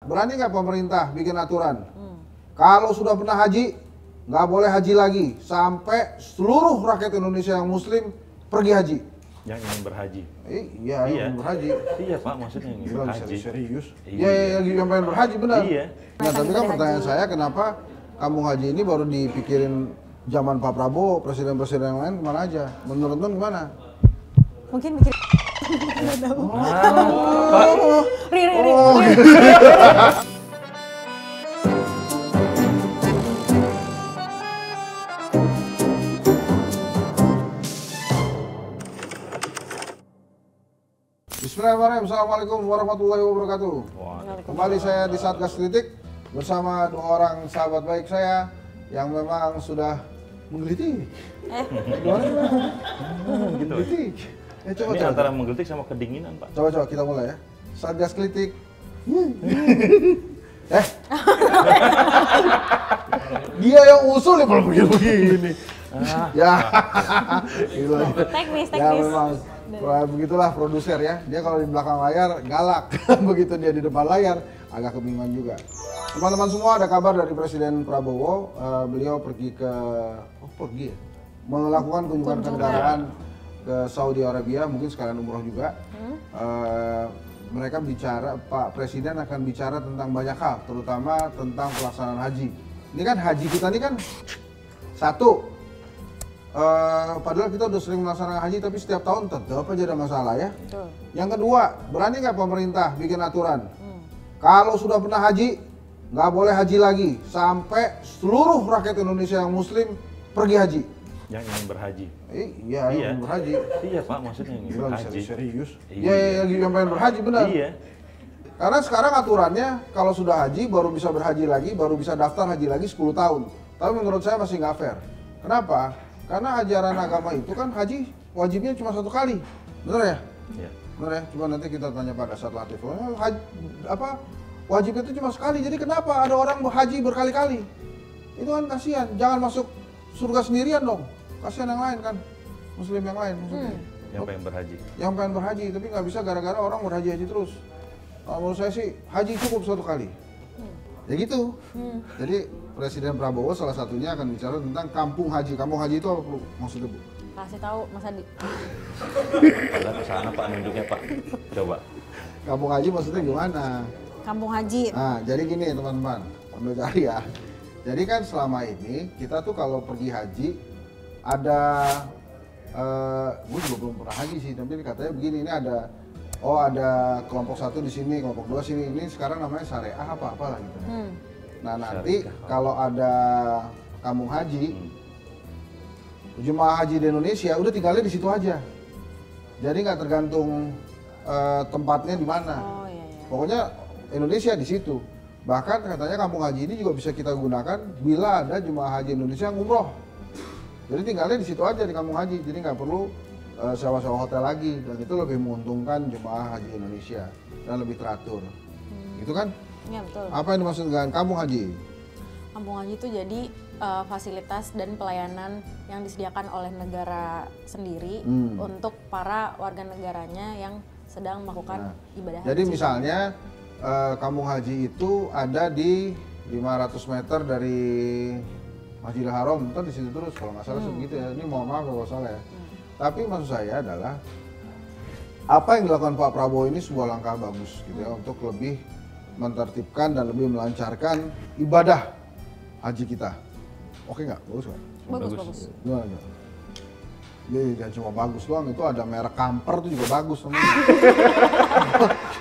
berani nggak pemerintah bikin aturan? Kalau sudah pernah haji, nggak boleh haji lagi sampai seluruh rakyat Indonesia yang Muslim pergi haji. Yang ingin berhaji. Iya, yang ingin berhaji. Iya Pak, maksudnya yang ingin berhaji. Serius? Iya, yang pengen berhaji benar. Iya. Nah, tapi kan pertanyaan saya, kenapa kampung haji ini baru dipikirin zaman Pak Prabowo, presiden-presiden yang lain kemana aja? Menurut Nun gimana? Mungkin mikir. Ri. Bismillahirrahmanirrahim. Assalamualaikum warahmatullahi wabarakatuh. Kembali saya di Satgas Kritik bersama dua orang sahabat baik saya yang memang sudah menggelitik. Gimana? Gitu. Menggelitik. Coba, Ini antara menggelitik sama kedinginan Pak. Coba kita mulai ya. Satgas Kritik. Dia yang usul ya belum begini. Ya. Teknis. Ya memang begitulah produser ya. Dia kalau di belakang layar galak. Begitu dia di depan layar agak kebingungan juga. Teman-teman semua, ada kabar dari Presiden Prabowo. Beliau pergi ke melakukan kunjungan kenegaraan ke Saudi Arabia, mungkin sekalian umroh juga. Mereka bicara, Pak Presiden akan bicara tentang banyak hal, terutama tentang pelaksanaan haji. Ini kan haji kita ini kan satu, padahal kita udah sering melaksanakan haji, tapi setiap tahun tetap aja ada masalah ya. Betul. Yang kedua, berani nggak pemerintah bikin aturan? Kalau sudah pernah haji, nggak boleh haji lagi sampai seluruh rakyat Indonesia yang Muslim pergi haji. Yang ingin berhaji. Iya, yang ingin berhaji. Iya Pak, maksudnya yang ingin berhaji. Serius? Iya. Iya, yang pengen berhaji benar. Iya. Karena sekarang aturannya kalau sudah haji baru bisa berhaji lagi, baru bisa daftar haji lagi 10 tahun. Tapi menurut saya masih nggak fair. Kenapa? Karena ajaran agama itu kan haji wajibnya cuma satu kali. Bener ya? Iya. Bener ya? Coba nanti kita tanya Pak Kasat Latif. Wajibnya itu cuma sekali. Jadi kenapa ada orang haji berkali-kali? Itu kan kasihan. Jangan masuk surga sendirian dong. Kasihan yang lain kan. Muslim yang lain maksudnya. Yang pengen berhaji. Yang pengen berhaji, tapi nggak bisa gara-gara orang berhaji-haji terus. Menurut saya sih haji cukup satu kali. Ya gitu. Jadi Presiden Prabowo salah satunya akan bicara tentang kampung haji. Kampung haji itu apa maksudnya Bu? Kasih tahu Mas Adi. Padahal ke sana Pak nunjuknya Pak. Coba. Kampung haji maksudnya gimana? Kampung haji. Nah, jadi gini teman-teman, sambil cari ya. Jadi kan selama ini kita tuh kalau pergi haji ada, gue juga belum pernah haji sih, tapi katanya begini, ini ada kelompok satu di sini, kelompok dua sini, ini sekarang namanya syariah apa-apa lah gitu. Nah nanti kalau ada kampung haji, jemaah haji di Indonesia udah tinggalnya di situ aja. Jadi nggak tergantung tempatnya di mana. Oh iya. Pokoknya Indonesia di situ. Bahkan katanya kampung haji ini juga bisa kita gunakan bila ada jemaah haji Indonesia yang umroh. Jadi tinggalnya di situ aja di kampung haji, jadi nggak perlu sewa-sewa hotel lagi, dan itu lebih menguntungkan jemaah haji Indonesia dan lebih teratur. Gitu kan? Iya betul. Apa yang dimaksud dengan kampung haji? Kampung haji itu jadi fasilitas dan pelayanan yang disediakan oleh negara sendiri untuk para warga negaranya yang sedang melakukan ibadah haji. Jadi misalnya kampung haji itu ada di 500 meter dari Masjidil Haram, ntar di situ terus kalau nggak salah begitu ya. Ini mohon maaf kalau salah ya. Tapi maksud saya adalah apa yang dilakukan Pak Prabowo ini sebuah langkah bagus gitu ya, untuk lebih menertibkan dan lebih melancarkan ibadah haji kita. Oke nggak? Bagus nggak? Bagus. Gimana? Jadi jangan cuma bagus doang, itu ada merek kamper tuh juga bagus namanya.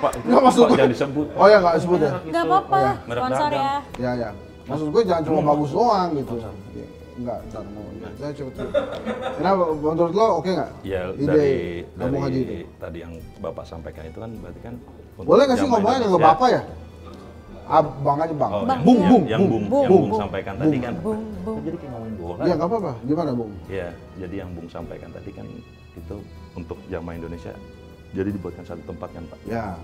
Pak, Nggak masuk. jangan disebut. Oh ya nggak disebut ya? Nggak apa-apa, Merek sponsor dagang. ya. Ya. Maksud gue jangan cuma bagus doang gitu. Enggak, ntar mau. Saya cepet. Kenapa? Menurut lo oke nggak? Ya Ide kampung haji itu. dari tadi yang Bapak sampaikan itu kan berarti kan untuk Boleh nggak sih jamaah ngomongnya Indonesia. ke bapak ya? Bang aja bang. Oh, yang Bung sampaikan tadi kan. Bung. Jadi kayak ngomongin bola. Iya nggak apa-apa. Gimana Bung? Ya, jadi yang Bung sampaikan tadi kan itu untuk jamaah Indonesia. Jadi dibuatkan satu tempat kan Pak. Ya.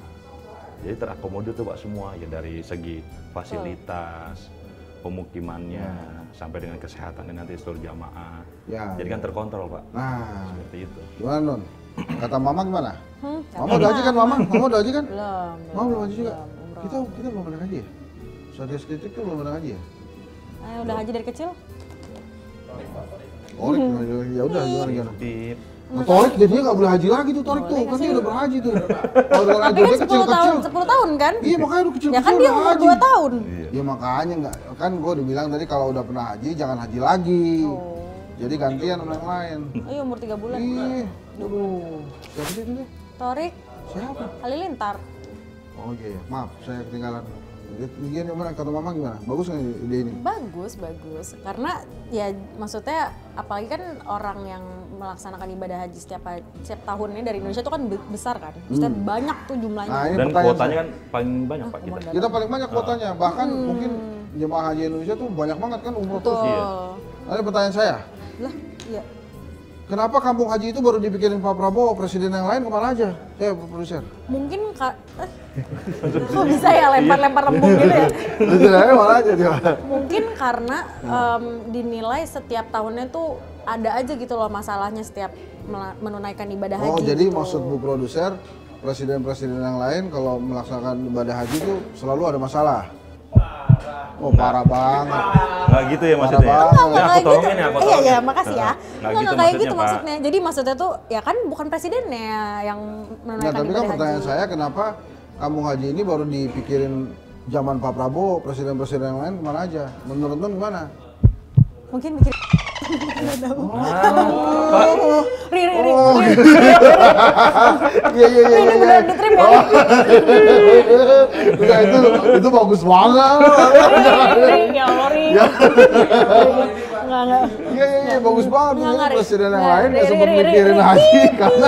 Jadi terakomodir tuh Pak semua ya, dari segi fasilitas, pemukimannya, sampai dengan kesehatannya nanti seluruh jamaah. Ya. Jadi kan terkontrol Pak. Nah, Seperti itu. gimana Nun? Kata Mama gimana? Mama Kata udah haji kan Mama? Mama udah haji kan? Belum. Mama belum haji juga? Umroh Kita belum pernah haji ya? Satgas Kritik tuh belum pernah haji ya? Udah haji dari kecil? Torik, ya udah gimana? Tip. Nah, Torik jadinya nggak boleh haji lagi tuh Torik tuh, kan dia udah berhaji tuh. Kalau dengan Tapi haji kan dia 10 tahun, 10 tahun kan? Iya makanya udah kecil-kecil Ya kan dia udah umur haji. 2 tahun. Ya makanya nggak, kan gue udah bilang tadi kalau udah pernah haji jangan haji lagi. Oh. Jadi gantian sama yang lain. Iya umur 3 bulan. Ih, aduh. Siapa sih itu deh? Torik, Siapa? Halilintar. Oh iya, maaf saya ketinggalan. Gini gimana, kata mama gimana? Bagus nggak ide ini? Bagus. Karena ya maksudnya apalagi kan orang yang melaksanakan ibadah haji setiap tahunnya dari Indonesia itu kan besar kan. Maksudnya banyak tuh jumlahnya. Nah, ini Dan pertanyaan kuotanya saya. kan paling banyak Pak kita. Kita paling banyak kuotanya, bahkan mungkin jemaah haji Indonesia tuh banyak banget kan umroh Betul. terus. Iya. Ada pertanyaan saya, Lah, iya. kenapa kampung haji itu baru dipikirin Pak Prabowo, presiden yang lain kemana aja? Saya produser. Mungkin kok bisa ya lempar-lempar lembung gitu ya? Presiden yang lain kemana aja dia? Mungkin karena dinilai setiap tahunnya tuh ada aja gitu loh masalahnya setiap menunaikan ibadah haji. Oh jadi gitu. maksud Bu Produser, presiden-presiden yang lain kalau melaksanakan ibadah haji itu selalu ada masalah? Oh parah banget. Nggak gitu ya maksudnya. Parah Ya? banget. Nah, aku tolongin ya, aku Iya, tolongin. iya, makasih ya. Nggak kayak gitu Pak. maksudnya. Jadi maksudnya tuh ya kan bukan presidennya yang Nah, menunaikan tapi kan ibadah pertanyaan haji. saya kenapa kampung haji ini baru dipikirin zaman Pak Prabowo, presiden-presiden yang lain kemana aja? Menurut Nun gimana? Mungkin mikir Ri. Iya. Ini beneran diterima ya? Enggak, itu bagus banget. Ri, ya Allah, Ri. Enggak. Iya, bagus banget. Nggak, Ini nggak, Ri. presiden yang Nggak, lain Ri, nggak sempat Ri, mikirin Ri. haji karena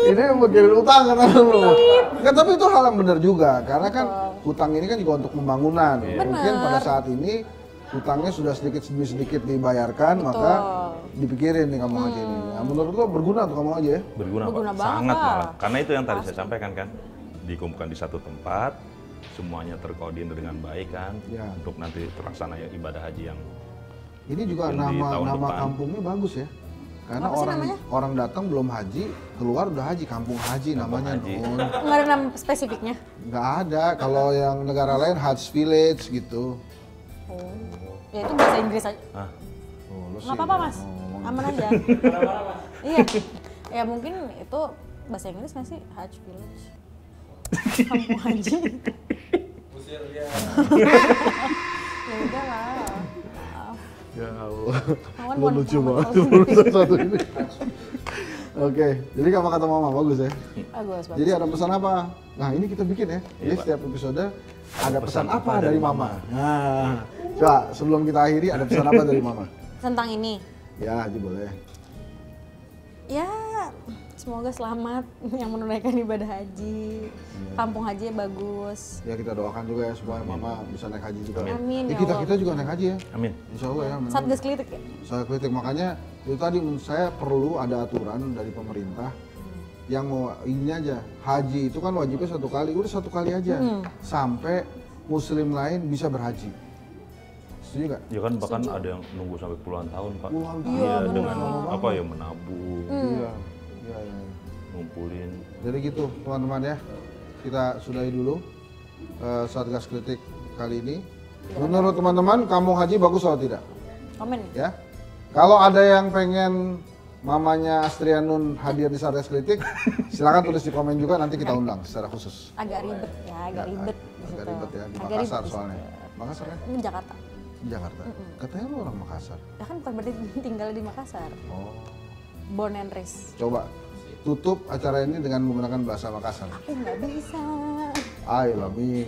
ini mikirin utang kan lu. Kan tapi itu hal yang benar juga karena kan hutang ini kan juga untuk pembangunan. Mungkin pada saat ini hutangnya sudah sedikit demi sedikit dibayarkan, maka dipikirin nih kampung haji ini. Nah, menurut lo berguna tuh kampung haji ya? Berguna Berguna Pak, banget, sangat Pak. malah. Karena itu yang tadi saya sampaikan kan, dikumpulkan di satu tempat, semuanya terkoordinir dengan baik kan, Ya. untuk nanti terlaksana ibadah haji yang Ini juga Yang di tahun nama depan. kampungnya bagus ya. Karena Apa sih namanya? orang datang belum haji, keluar udah haji, kampung haji namanya. haji. Nun. Nggak ada nama spesifiknya. Nggak ada, kalau yang negara lain Hajj Village gitu. Oh. Ya itu bahasa Inggris aja. ah, Oh, lo Nggak sih apa-apa Mas, ngomong. aman aja. Iya, ya mungkin itu bahasa Inggris nggak sih? Hajj Village. Kampung haji. Usir dia. Ya udah lah. Ya Allah, Mawan, lo Wan, lucu Mawan, banget Mawan. urusan satu ini. Oke, jadi apa kata mama bagus ya. Bagus, bagus. Jadi ada pesan apa? Nah ini kita bikin ya. Jadi Iya, Pak. setiap episode ada pesan apa dari mama. Nah, coba sebelum kita akhiri ada pesan apa dari mama? Tentang ini, Ya, Haji boleh. ya semoga selamat yang menunaikan ibadah haji. Kampung hajinya bagus. Ya kita doakan juga ya supaya mama bisa naik haji juga. Amin, ya Kita Allah. kita juga naik haji ya. amin. Insya Allah ya. Satgas Klitik ya? Saya kritik makanya itu tadi menurut saya perlu ada aturan dari pemerintah yang mau ini aja haji itu kan wajibnya 1 kali, udah 1 kali aja sampai muslim lain bisa berhaji. Setuju nggak? Ya kan bahkan ada yang nunggu sampai puluhan tahun Pak. Puluhan tahun. Iya, benar. dengan apa ya menabung, Iya. ngumpulin. Jadi gitu teman-teman ya. Kita sudahi dulu Satgas Kritik kali ini. Menurut teman-teman kampung haji bagus atau tidak? Komen. Ya. Kalau ada yang pengen mamanya Astrianun hadir di Satgas Kritik, silakan tulis di komen juga nanti kita undang secara khusus. Agak ribet ya, agak ribet di Agak situ. ribet ya di Agak Makassar ribet di soalnya. situ. Makassar kan? Ini Jakarta. Di Jakarta. Katanya lu orang Makassar. Ya kan bukan berarti tinggal di Makassar. Oh. Born and raised. Coba tutup acara ini dengan menggunakan bahasa Makassar. Aku nggak bisa. Ayo lah Mi.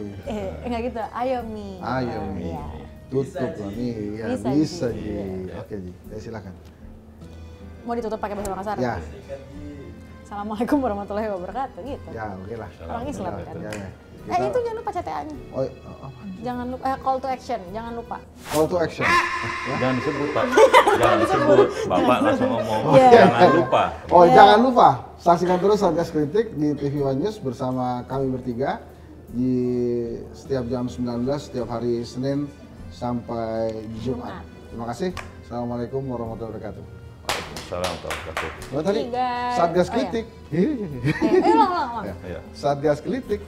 Enggak gitu. Ayo Mi. Ayo Mi. Iya. Tutup lah Mi. Ya Bisa, bisa Ji. Ji. Oke Ji. Ya silakan. Mau ditutup pakai bahasa Makassar? Ya. Assalamualaikum warahmatullahi wabarakatuh gitu. Ya oke lah. Orang Islam kan. Ya, ya. Itu jangan lupa CTA-nya. Oh, apa? Jangan lupa call to action, jangan lupa. Call to action. Jangan disebut Pak. Jangan disebut. Bapak langsung ngomong. Iya. Jangan lupa. Oh, jangan lupa saksikan terus Satgas Kritik di TV One News bersama kami bertiga di setiap jam 19 setiap hari Senin sampai Jumat. Terima kasih. Assalamualaikum warahmatullahi wabarakatuh. Assalamualaikum warahmatullahi wabarakatuh. Oh, tadi Nih, guys. Satgas Oh, iya. Kritik. Ulang. Ya. Satgas Kritik.